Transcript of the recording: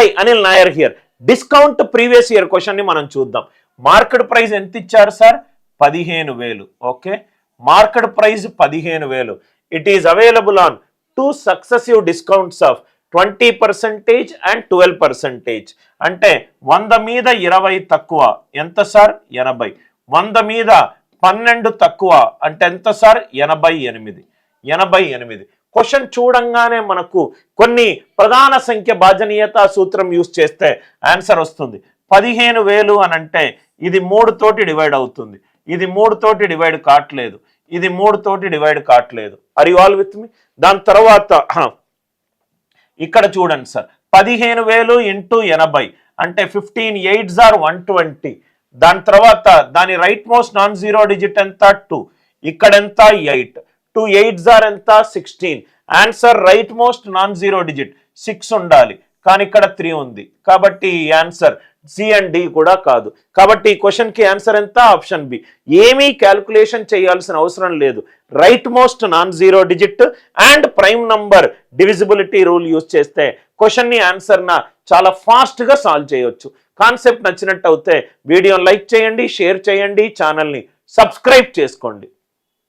High Anil Nair here. Discount previous year question ని మనం చూద్దాం. మార్కెట్ ప్రైస్ ఎంత ఇచ్చారు sir? 15,000. Okay, market price 15,000. It is available on 2 successive discounts of 20% and 12%. అంటే 100 మీద 20 తక్కువ ఎంత సార్? 80. 100 మీద 12 తక్కువ అంటే ఎంత సార్? 88. 88. క్వశ్చన్ చూడంగానే మనకు కొన్ని ప్రధాన సంఖ్య భాజనీయత సూత్రం యూజ్ చేస్తే ఆన్సర్ వస్తుంది. 15,000 అని అంటే ఇది 3 తోటి డివైడ్ అవుతుంది, ఇది 3 తోటి డివైడ్ కావట్లేదు, ఇది 3 తోటి డివైడ్ కావట్లేదు. Are you all with me? దాని తర్వాత ఇక్కడ చూడండి సార్, 15,000 ఇంటూ 80 అంటే 15 8s are 120. దాని తర్వాత దాని right most non zero digit ఎంత? 2. ఇక్కడ ఎంత? 8. 2 8s are ఎంత? 16. Answer right most non zero digit 6 ఉండాలి, కానీ ఇక్కడ 3 ఉంది. కాబట్టి ఆన్సర్ సి అండ్ డి కూడా కాదు. కాబట్టి ఈ క్వశ్చన్ కి ఆన్సర్ ఎంత? Option B. ఏమీ క్యాల్కులేషన్ చేయాల్సిన అవసరం లేదు. Right most non zero digit and prime number divisibility rule use చేస్తే క్వశ్చన్ ని ఆన్సర్ చాలా ఫాస్ట్ గా సాల్వ్ చేయొచ్చు. కాన్సెప్ట్ నచ్చినట్టు అయితే వీడియోని లైక్ చేయండి, షేర్ చేయండి, ఛానల్ని సబ్స్క్రైబ్ చేసుకోండి.